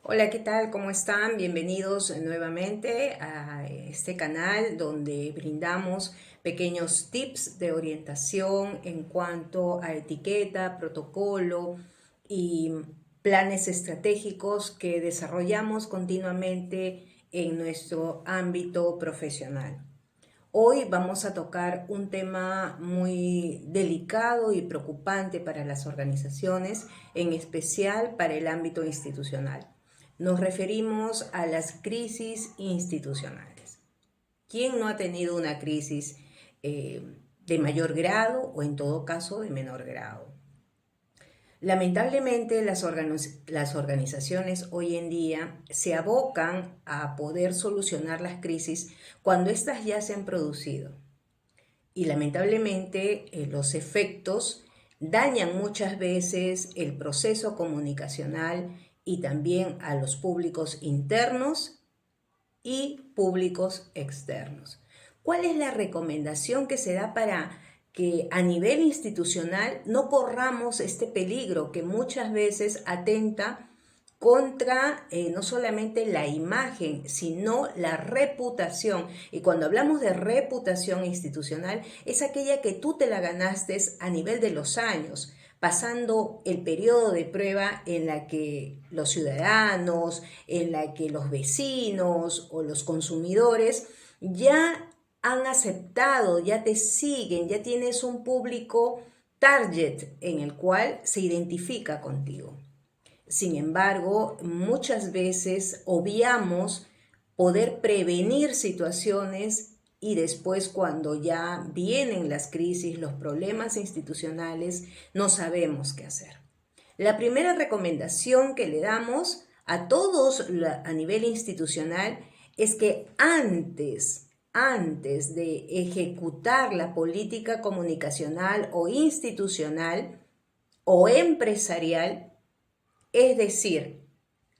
Hola, ¿qué tal? ¿Cómo están? Bienvenidos nuevamente a este canal donde brindamos pequeños tips de orientación en cuanto a etiqueta, protocolo y planes estratégicos que desarrollamos continuamente en nuestro ámbito profesional. Hoy vamos a tocar un tema muy delicado y preocupante para las organizaciones, en especial para el ámbito institucional. Nos referimos a las crisis institucionales. ¿Quién no ha tenido una crisis de mayor grado o en todo caso de menor grado? Lamentablemente las organizaciones hoy en día se abocan a poder solucionar las crisis cuando éstas ya se han producido. Y lamentablemente los efectos dañan muchas veces el proceso comunicacional y también a los públicos internos y públicos externos. ¿Cuál es la recomendación que se da para que a nivel institucional no corramos este peligro que muchas veces atenta contra no solamente la imagen, sino la reputación? Y cuando hablamos de reputación institucional, es aquella que tú te la ganaste a nivel de los años, pasando el periodo de prueba en la que los ciudadanos, en la que los vecinos o los consumidores ya han aceptado, ya te siguen, ya tienes un público target en el cual se identifica contigo. Sin embargo, muchas veces obviamos poder prevenir situaciones y después cuando ya vienen las crisis, los problemas institucionales, no sabemos qué hacer. La primera recomendación que le damos a todos a nivel institucional es que antes de ejecutar la política comunicacional o institucional o empresarial, es decir,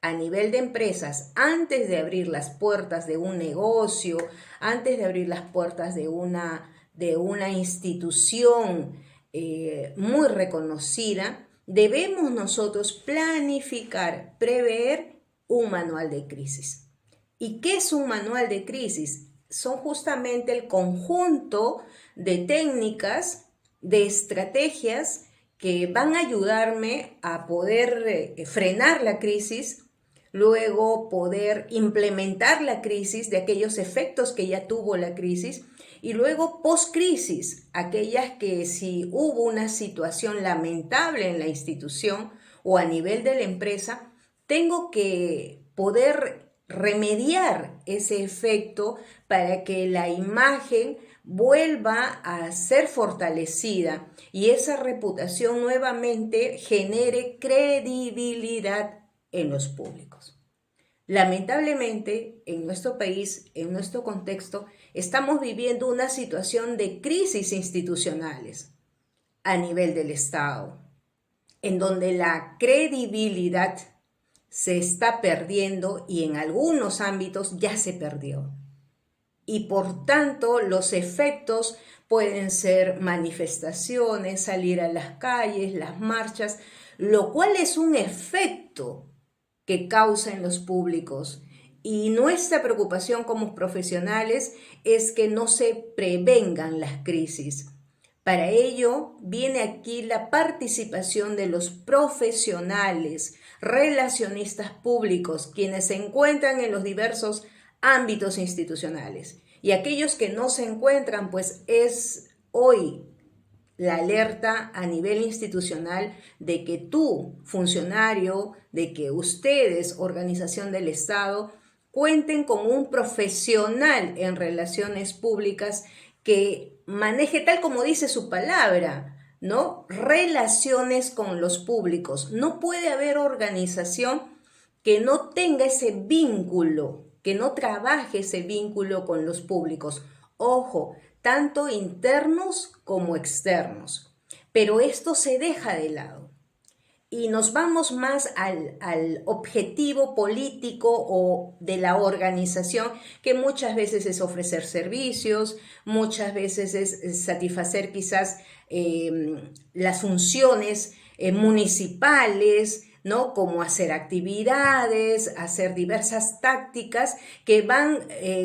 a nivel de empresas, antes de abrir las puertas de un negocio, antes de abrir las puertas de una institución muy reconocida, debemos nosotros planificar, prever un manual de crisis. ¿Y qué es un manual de crisis? Son justamente el conjunto de técnicas, de estrategias que van a ayudarme a poder frenar la crisis, luego poder implementar la crisis de aquellos efectos que ya tuvo la crisis y luego post-crisis, aquellas que si hubo una situación lamentable en la institución o a nivel de la empresa, tengo que poder remediar ese efecto para que la imagen vuelva a ser fortalecida y esa reputación nuevamente genere credibilidad en los públicos. Lamentablemente, en nuestro país, en nuestro contexto, estamos viviendo una situación de crisis institucionales a nivel del Estado, en donde la credibilidad se está perdiendo y en algunos ámbitos ya se perdió. Y por tanto los efectos pueden ser manifestaciones, salir a las calles, las marchas, lo cual es un efecto que causa en los públicos. Y nuestra preocupación como profesionales es que no se prevengan las crisis. Para ello viene aquí la participación de los profesionales, relacionistas públicos, quienes se encuentran en los diversos ámbitos institucionales. Y aquellos que no se encuentran, pues es hoy la alerta a nivel institucional de que tú, funcionario, de que ustedes, organización del Estado, cuenten con un profesional en relaciones públicas que maneje tal como dice su palabra, ¿no? Relaciones con los públicos. No puede haber organización que no tenga ese vínculo, que no trabaje ese vínculo con los públicos. Ojo, tanto internos como externos. Pero esto se deja de lado y nos vamos más al objetivo político o de la organización, que muchas veces es ofrecer servicios, muchas veces es satisfacer quizás las funciones municipales, ¿no? Como hacer actividades, hacer diversas tácticas que van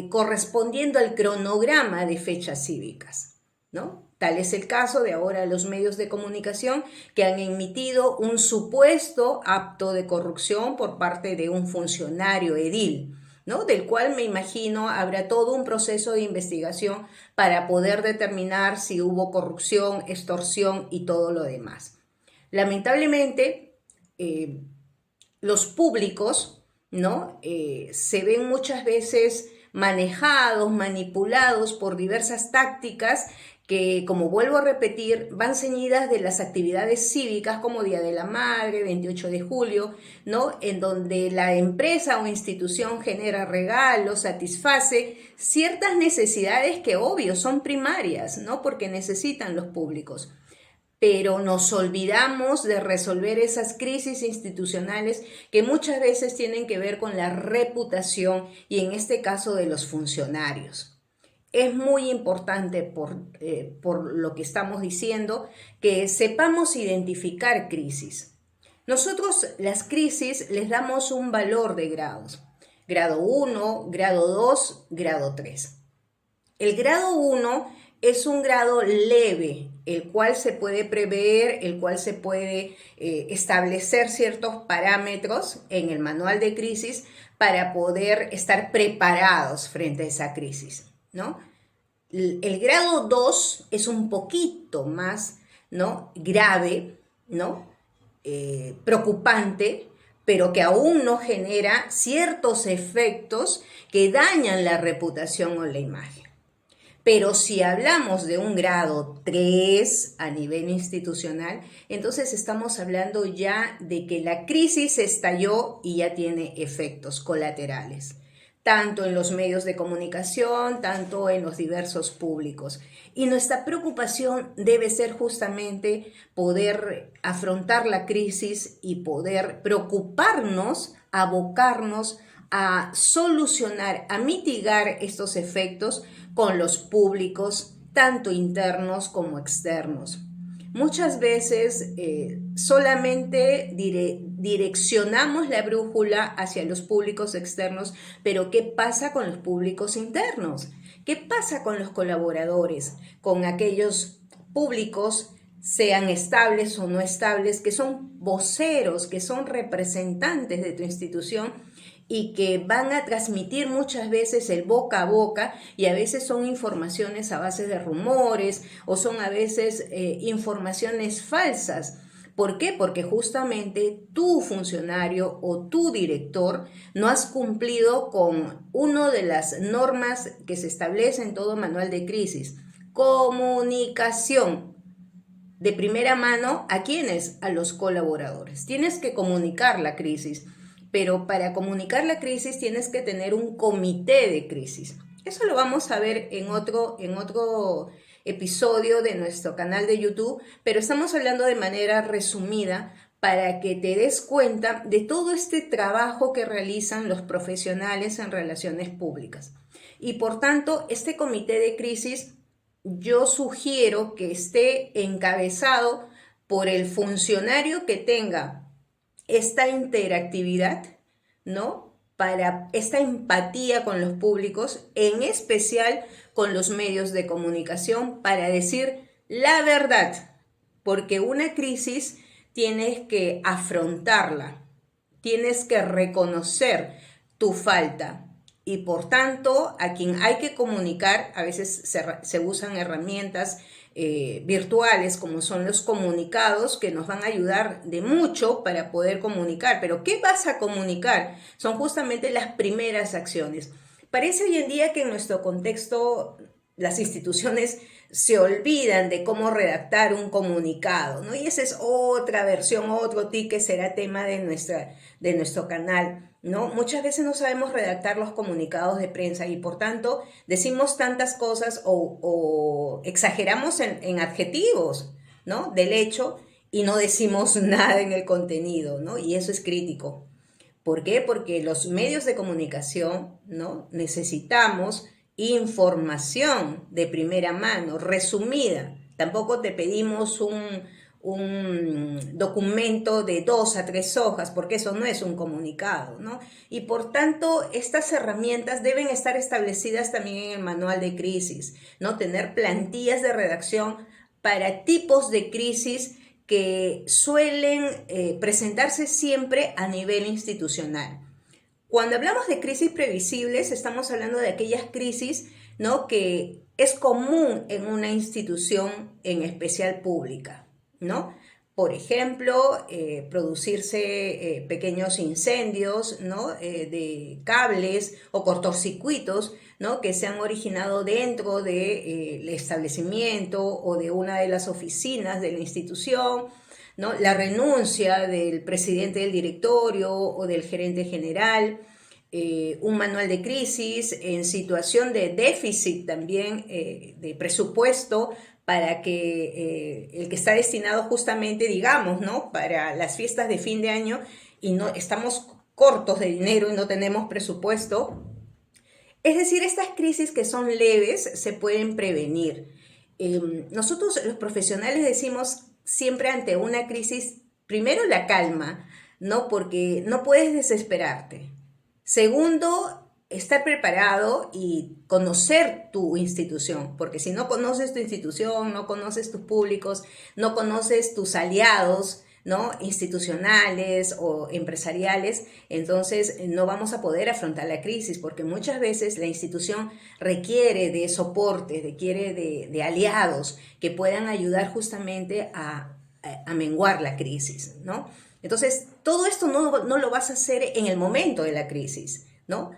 correspondiendo al cronograma de fechas cívicas, ¿no? Tal es el caso de ahora los medios de comunicación que han emitido un supuesto acto de corrupción por parte de un funcionario edil, ¿no? Del cual me imagino habrá todo un proceso de investigación para poder determinar si hubo corrupción, extorsión y todo lo demás. Lamentablemente, los públicos, ¿no? Se ven muchas veces manejados, manipulados por diversas tácticas que, como vuelvo a repetir, van ceñidas de las actividades cívicas como Día de la Madre, 28 de julio, ¿no? En donde la empresa o institución genera regalos, satisface ciertas necesidades que, obvio, son primarias, ¿no? Porque necesitan los públicos. Pero nos olvidamos de resolver esas crisis institucionales que muchas veces tienen que ver con la reputación y en este caso de los funcionarios. Es muy importante por lo que estamos diciendo que sepamos identificar crisis. Nosotros las crisis les damos un valor de grados. Grado 1, grado 2, grado 3. El grado 1 es un grado leve, el cual se puede prever, el cual se puede establecer ciertos parámetros en el manual de crisis para poder estar preparados frente a esa crisis, ¿no? El grado 2 es un poquito más, ¿no? Grave, ¿no? Preocupante, pero que aún no genera ciertos efectos que dañan la reputación o la imagen. Pero si hablamos de un grado 3 a nivel institucional, entonces estamos hablando ya de que la crisis estalló y ya tiene efectos colaterales, tanto en los medios de comunicación, tanto en los diversos públicos. Y nuestra preocupación debe ser justamente poder afrontar la crisis y poder preocuparnos, abocarnos a solucionar, a mitigar estos efectos con los públicos, tanto internos como externos. Muchas veces solamente direccionamos la brújula hacia los públicos externos, pero ¿qué pasa con los públicos internos? ¿Qué pasa con los colaboradores? Con aquellos públicos, sean estables o no estables, que son voceros, que son representantes de tu institución y que van a transmitir muchas veces el boca a boca y a veces son informaciones a base de rumores o son a veces informaciones falsas. ¿Por qué? Porque justamente tu funcionario o tu director no has cumplido con una de las normas que se establece en todo manual de crisis. Comunicación de primera mano, ¿a quiénes? A los colaboradores. Tienes que comunicar la crisis, pero para comunicar la crisis tienes que tener un comité de crisis. Eso lo vamos a ver en otro episodio de nuestro canal de YouTube, pero estamos hablando de manera resumida para que te des cuenta de todo este trabajo que realizan los profesionales en relaciones públicas. Y por tanto, este comité de crisis yo sugiero que esté encabezado por el funcionario que tenga esta interactividad, ¿no? Para esta empatía con los públicos, en especial con los medios de comunicación, para decir la verdad, porque una crisis tienes que afrontarla, tienes que reconocer tu falta y por tanto a quien hay que comunicar, a veces se usan herramientas virtuales como son los comunicados que nos van a ayudar de mucho para poder comunicar. Pero ¿qué vas a comunicar? Son justamente las primeras acciones. Parece hoy en día que en nuestro contexto las instituciones se olvidan de cómo redactar un comunicado, ¿no? Y esa es otra versión, otro tip que será tema de nuestro canal, ¿no? Muchas veces no sabemos redactar los comunicados de prensa y por tanto decimos tantas cosas o exageramos en adjetivos, ¿no? Del hecho y no decimos nada en el contenido, ¿no? Y eso es crítico. ¿Por qué? Porque los medios de comunicación, ¿no? Necesitamos información de primera mano, resumida. Tampoco te pedimos un documento de 2 a 3 hojas, porque eso no es un comunicado, ¿no? Y por tanto, estas herramientas deben estar establecidas también en el manual de crisis, ¿no? Tener plantillas de redacción para tipos de crisis que suelen presentarse siempre a nivel institucional. Cuando hablamos de crisis previsibles, estamos hablando de aquellas crisis, ¿no?, que es común en una institución en especial pública, ¿no? Por ejemplo, producirse pequeños incendios, ¿no?, de cables o cortocircuitos, ¿no?, que se han originado dentro del establecimiento o de una de las oficinas de la institución, ¿no? La renuncia del presidente del directorio o del gerente general, un manual de crisis en situación de déficit también de presupuesto para que el que está destinado justamente, digamos, ¿no?, para las fiestas de fin de año y no estamos cortos de dinero y no tenemos presupuesto. Es decir, estas crisis que son leves se pueden prevenir. Nosotros los profesionales decimos siempre ante una crisis, primero la calma, ¿no? Porque no puedes desesperarte. Segundo, estar preparado y conocer tu institución, porque si no conoces tu institución, no conoces tus públicos, no conoces tus aliados, ¿no?, institucionales o empresariales, entonces no vamos a poder afrontar la crisis, porque muchas veces la institución requiere de soporte, requiere de aliados que puedan ayudar justamente a menguar la crisis, ¿no? Entonces, todo esto no lo vas a hacer en el momento de la crisis, ¿no?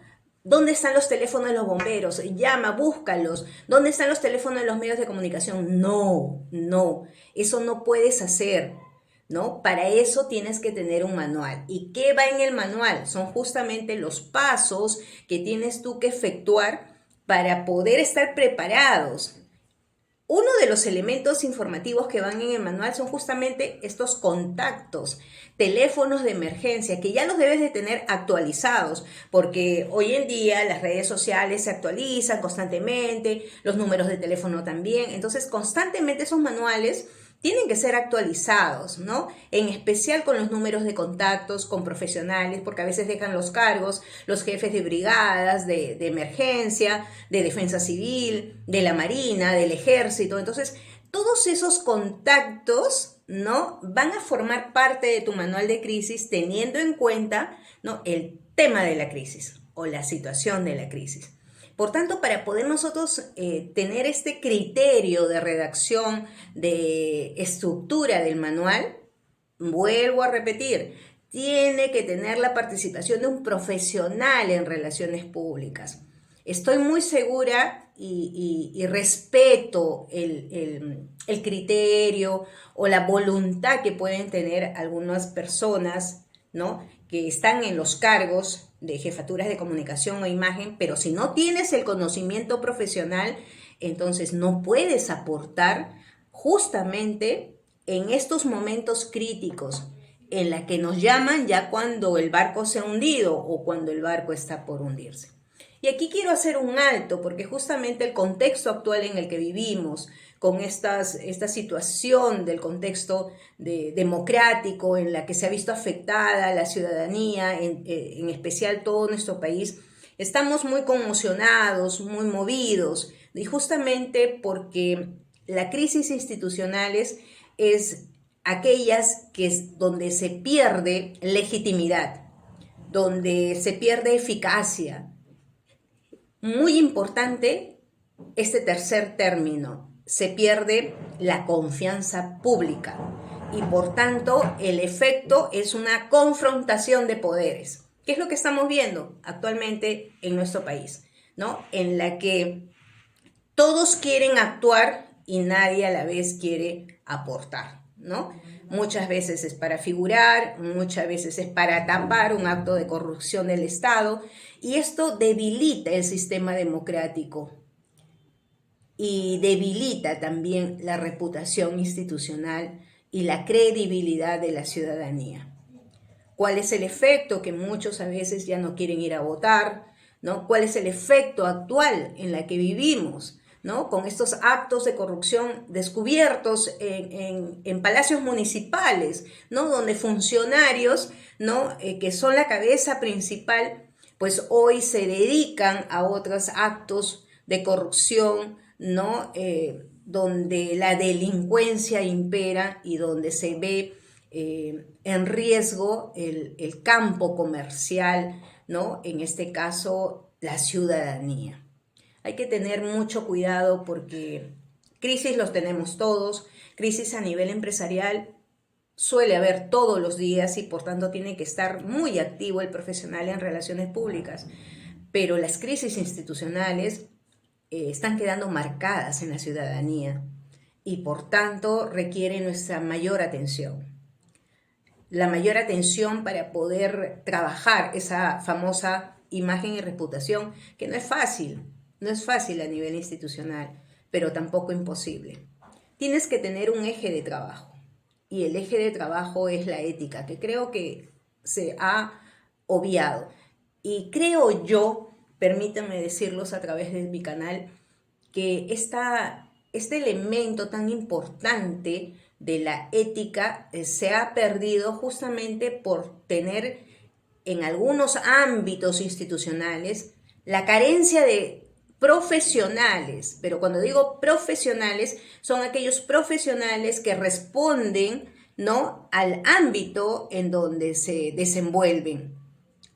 ¿Dónde están los teléfonos de los bomberos? Llama, búscalos. ¿Dónde están los teléfonos de los medios de comunicación? No, eso no puedes hacer, ¿no? Para eso tienes que tener un manual. ¿Y qué va en el manual? Son justamente los pasos que tienes tú que efectuar para poder estar preparados. Uno de los elementos informativos que van en el manual son justamente estos contactos, teléfonos de emergencia, que ya los debes de tener actualizados, porque hoy en día las redes sociales se actualizan constantemente, los números de teléfono también, entonces constantemente esos manuales tienen que ser actualizados, ¿no? En especial con los números de contactos, con profesionales, porque a veces dejan los cargos, los jefes de brigadas, de emergencia, de defensa civil, de la marina, del ejército. Entonces, todos esos contactos, ¿no?, van a formar parte de tu manual de crisis teniendo en cuenta, ¿no?, el tema de la crisis o la situación de la crisis. Por tanto, para poder nosotros tener este criterio de redacción, de estructura del manual, vuelvo a repetir, tiene que tener la participación de un profesional en relaciones públicas. Estoy muy segura y respeto el criterio o la voluntad que pueden tener algunas personas, ¿no?, que están en los cargos de jefaturas de comunicación o imagen, pero si no tienes el conocimiento profesional, entonces no puedes aportar justamente en estos momentos críticos en la que nos llaman ya cuando el barco se ha hundido o cuando el barco está por hundirse. Y aquí quiero hacer un alto porque justamente el contexto actual en el que vivimos, con esta situación del contexto democrático en la que se ha visto afectada la ciudadanía, en especial todo nuestro país, estamos muy conmocionados, muy movidos, y justamente porque la crisis institucionales es aquellas que es donde se pierde legitimidad, donde se pierde eficacia. Muy importante este tercer término, se pierde la confianza pública y por tanto el efecto es una confrontación de poderes. ¿Qué es lo que estamos viendo actualmente en nuestro país, ¿no? En la que todos quieren actuar y nadie a la vez quiere aportar, ¿no? Muchas veces es para figurar, muchas veces es para tapar un acto de corrupción del Estado y esto debilita el sistema democrático y debilita también la reputación institucional y la credibilidad de la ciudadanía. ¿Cuál es el efecto? Que muchos a veces ya no quieren ir a votar, ¿no? ¿Cuál es el efecto actual en la que vivimos? ¿no? Con estos actos de corrupción descubiertos en palacios municipales, ¿no? Donde funcionarios, ¿no? Que son la cabeza principal, pues hoy se dedican a otros actos de corrupción, ¿no? Donde la delincuencia impera y donde se ve en riesgo el campo comercial, ¿no? En este caso, la ciudadanía. Hay que tener mucho cuidado porque crisis los tenemos todos, crisis a nivel empresarial suele haber todos los días y por tanto tiene que estar muy activo el profesional en relaciones públicas, pero las crisis institucionales están quedando marcadas en la ciudadanía y por tanto requieren nuestra mayor atención. La mayor atención para poder trabajar esa famosa imagen y reputación, que no es fácil, no es fácil a nivel institucional, pero tampoco imposible. Tienes que tener un eje de trabajo y el eje de trabajo es la ética, que creo que se ha obviado. Y creo yo, permítanme decirlos a través de mi canal, que este elemento tan importante de la ética se ha perdido justamente por tener en algunos ámbitos institucionales la carencia de profesionales, pero cuando digo profesionales, son aquellos profesionales que responden, ¿no?, al ámbito en donde se desenvuelven.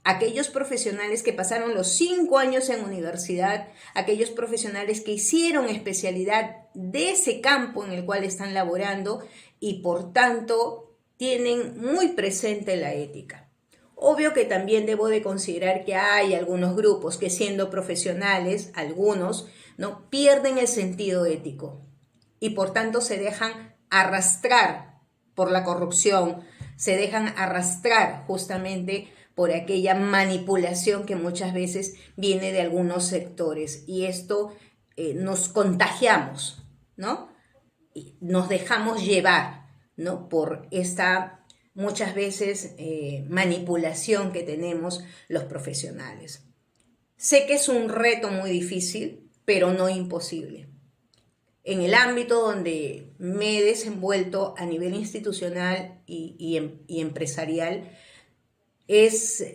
Aquellos profesionales que pasaron los 5 años en universidad, aquellos profesionales que hicieron especialidad de ese campo en el cual están laborando y por tanto tienen muy presente la ética. Obvio que también debo de considerar que hay algunos grupos que siendo profesionales, algunos, ¿no?, pierden el sentido ético y por tanto se dejan arrastrar por la corrupción, se dejan arrastrar justamente por aquella manipulación que muchas veces viene de algunos sectores y esto nos contagiamos, ¿no? Y nos dejamos llevar, ¿no?, por esta muchas veces manipulación que tenemos los profesionales. Sé que es un reto muy difícil, pero no imposible. En el ámbito donde me he desenvuelto a nivel institucional y empresarial, es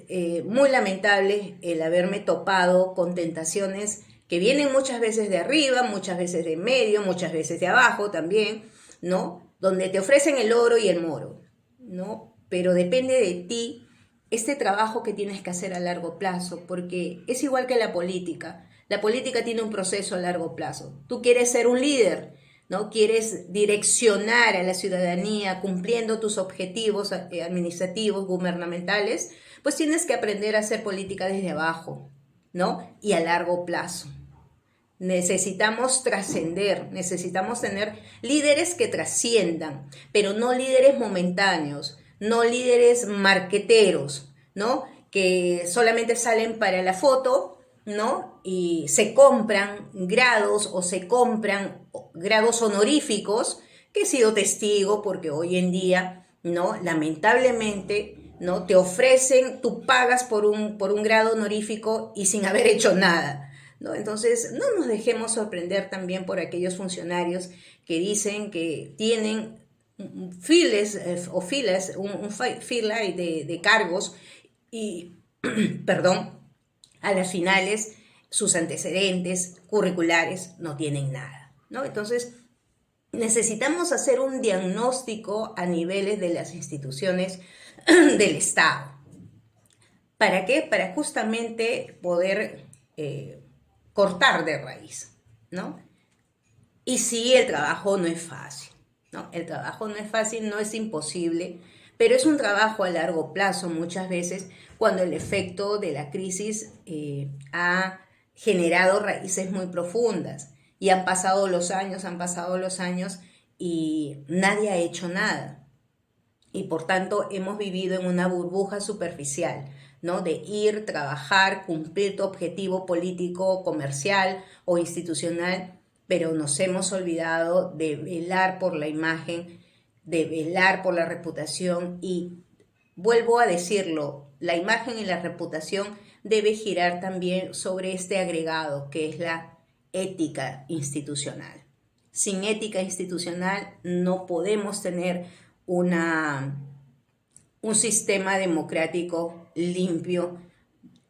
muy lamentable el haberme topado con tentaciones que vienen muchas veces de arriba, muchas veces de medio, muchas veces de abajo también, ¿no? Donde te ofrecen el oro y el moro, ¿no? Pero depende de ti este trabajo que tienes que hacer a largo plazo, porque es igual que la política. La política tiene un proceso a largo plazo. Tú quieres ser un líder, ¿no? Quieres direccionar a la ciudadanía cumpliendo tus objetivos administrativos, gubernamentales, pues tienes que aprender a hacer política desde abajo, ¿no? Y a largo plazo. Necesitamos trascender, necesitamos tener líderes que trasciendan, pero no líderes momentáneos, no líderes marqueteros, ¿no? Que solamente salen para la foto, ¿no? Y se compran grados o se compran grados honoríficos, que he sido testigo porque hoy en día, ¿no?, lamentablemente, ¿no?, te ofrecen, tú pagas por un grado honorífico y sin haber hecho nada, ¿no? Entonces, no nos dejemos sorprender también por aquellos funcionarios que dicen que tienen filas de cargos y, perdón, a las finales sus antecedentes curriculares no tienen nada, ¿no? Entonces, necesitamos hacer un diagnóstico a niveles de las instituciones del Estado. ¿Para qué? Para justamente poder cortar de raíz, ¿no? Y sí, el trabajo no es fácil, ¿no? El trabajo no es fácil, no es imposible, pero es un trabajo a largo plazo muchas veces cuando el efecto de la crisis ha generado raíces muy profundas y han pasado los años y nadie ha hecho nada. Y por tanto hemos vivido en una burbuja superficial, ¿no? De ir, trabajar, cumplir tu objetivo político, comercial o institucional, pero nos hemos olvidado de velar por la imagen, de velar por la reputación y vuelvo a decirlo, la imagen y la reputación debe girar también sobre este agregado que es la ética institucional. Sin ética institucional no podemos tener un sistema democrático limpio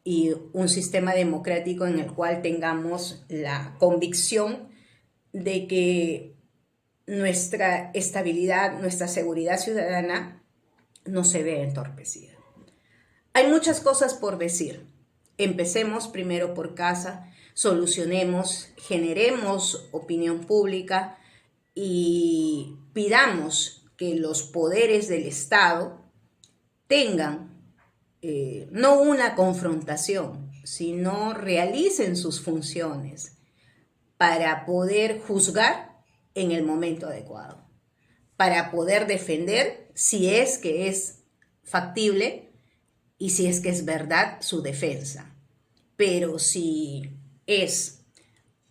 y un sistema democrático en el cual tengamos la convicción de que nuestra estabilidad, nuestra seguridad ciudadana no se ve entorpecida. Hay muchas cosas por decir. Empecemos primero por casa, solucionemos, generemos opinión pública y pidamos que los poderes del Estado tengan no una confrontación, sino realicen sus funciones para poder juzgar en el momento adecuado, para poder defender si es que es factible y si es que es verdad su defensa. Pero si es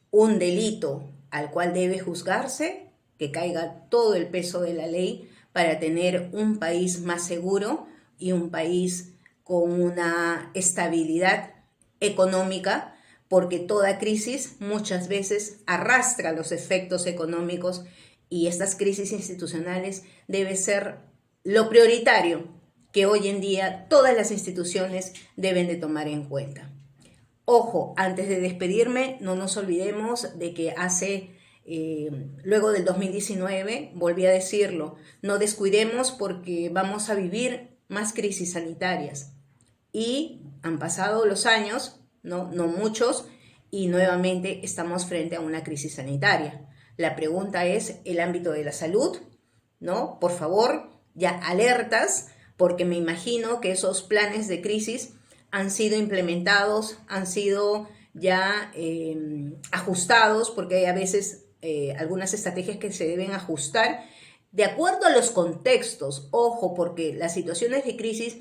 un delito al cual debe juzgarse, que caiga todo el peso de la ley para tener un país más seguro y un país con una estabilidad económica, porque toda crisis muchas veces arrastra los efectos económicos y estas crisis institucionales debe ser lo prioritario que hoy en día todas las instituciones deben de tomar en cuenta. Ojo, antes de despedirme, no nos olvidemos de que luego del 2019, volví a decirlo, no descuidemos porque vamos a vivir más crisis sanitarias. Y han pasado los años, no muchos, y nuevamente estamos frente a una crisis sanitaria. La pregunta es el ámbito de la salud, ¿no? Por favor, ya alertas, porque me imagino que esos planes de crisis han sido implementados, han sido ya ajustados, porque hay a veces algunas estrategias que se deben ajustar de acuerdo a los contextos. Ojo, porque las situaciones de crisis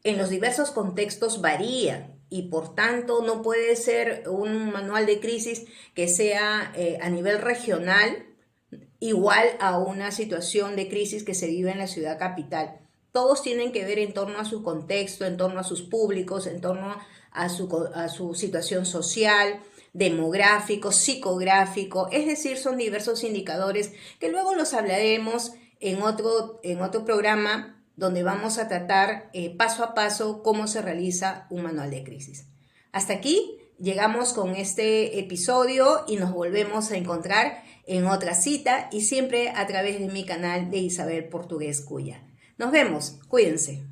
en los diversos contextos varían y por tanto no puede ser un manual de crisis que sea a nivel regional igual a una situación de crisis que se vive en la ciudad capital. Todos tienen que ver en torno a su contexto, en torno a sus públicos, en torno a su situación social, demográfico, psicográfico, es decir, son diversos indicadores que luego los hablaremos en otro programa donde vamos a tratar paso a paso cómo se realiza un manual de crisis. Hasta aquí llegamos con este episodio y nos volvemos a encontrar en otra cita y siempre a través de mi canal de Isabel Portugués Cuya. Nos vemos, cuídense.